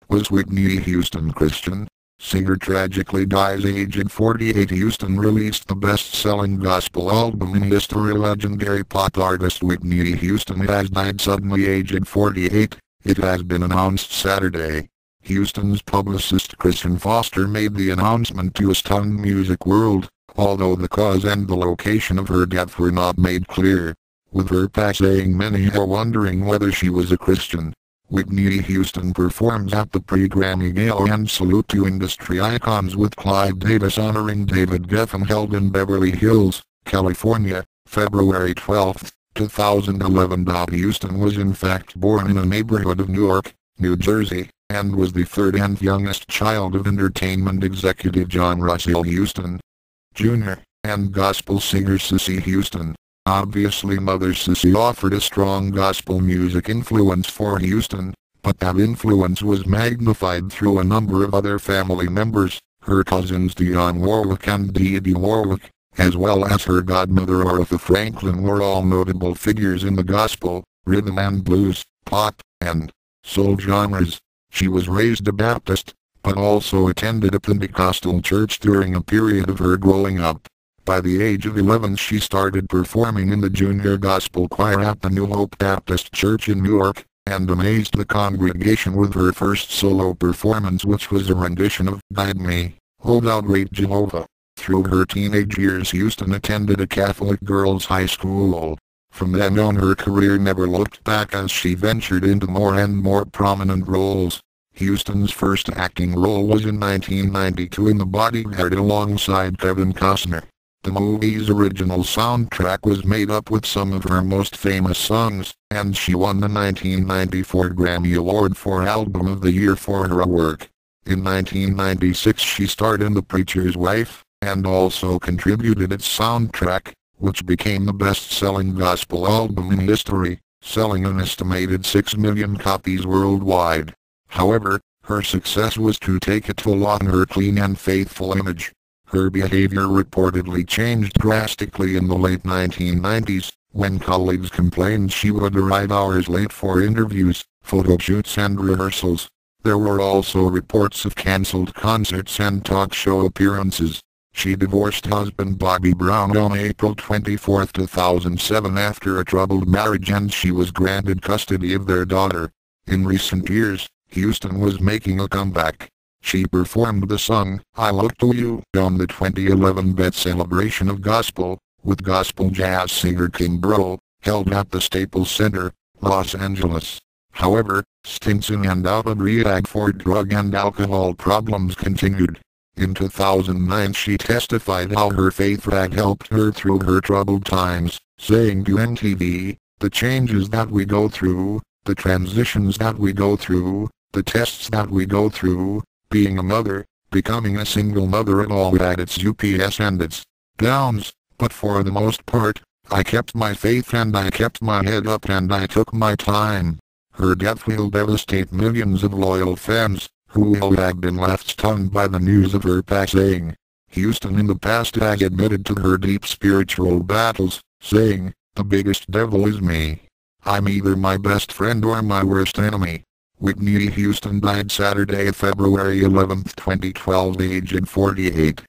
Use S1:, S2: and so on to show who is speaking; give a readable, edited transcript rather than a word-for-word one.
S1: Was Whitney Houston Christian? Singer tragically dies aged 48. Houston released the best-selling gospel album in history. Legendary pop artist Whitney Houston has died suddenly aged 48, it has been announced Saturday. Houston's publicist Christian Foster made the announcement to a stunned music world, although the cause and the location of her death were not made clear. With her passing, many are wondering whether she was a Christian. Whitney Houston performs at the pre-Grammy Gala and Salute to Industry Icons with Clive Davis honoring David Geffen, held in Beverly Hills, California, February 12, 2011. Houston was in fact born in a neighborhood of Newark, New Jersey, and was the third and youngest child of entertainment executive John Russell Houston Jr. and gospel singer Cissy Houston. Obviously, Mother Cissy offered a strong gospel music influence for Houston, but that influence was magnified through a number of other family members. Her cousins Dionne Warwick and Dee Dee Warwick, as well as her godmother Aretha Franklin, were all notable figures in the gospel, rhythm and blues, pop, and soul genres. She was raised a Baptist, but also attended a Pentecostal church during a period of her growing up. By the age of 11 she started performing in the junior gospel choir at the New Hope Baptist Church in Newark, and amazed the congregation with her first solo performance, which was a rendition of "Guide Me, O Thou Great Jehovah." Through her teenage years Houston attended a Catholic girls' high school. From then on her career never looked back as she ventured into more and more prominent roles. Houston's first acting role was in 1992 in The Bodyguard alongside Kevin Costner. The movie's original soundtrack was made up with some of her most famous songs, and she won the 1994 Grammy Award for Album of the Year for her work. In 1996 she starred in The Preacher's Wife, and also contributed its soundtrack, which became the best-selling gospel album in history, selling an estimated 6 million copies worldwide. However, her success was to take a toll on her clean and faithful image. Her behavior reportedly changed drastically in the late 1990s, when colleagues complained she would arrive hours late for interviews, photo shoots and rehearsals. There were also reports of cancelled concerts and talk show appearances. She divorced husband Bobby Brown on April 24, 2007 after a troubled marriage, and she was granted custody of their daughter. In recent years, Houston was making a comeback. She performed the song, "I Look to You," on the 2011 Bet Celebration of Gospel, with gospel jazz singer King Bro, held at the Staples Center, Los Angeles. However, stints in and out of rehab for drug and alcohol problems continued. In 2009 she testified how her faith had helped her through her troubled times, saying to MTV, "The changes that we go through, the transitions that we go through, the tests that we go through, being a mother, becoming a single mother, it all had its ups and its downs, but for the most part, I kept my faith and I kept my head up and I took my time." Her death will devastate millions of loyal fans, who will have been left stunned by the news of her passing. Houston in the past has admitted to her deep spiritual battles, saying, "The biggest devil is me. I'm either my best friend or my worst enemy." Whitney Houston died Saturday, February 11, 2012, aged 48.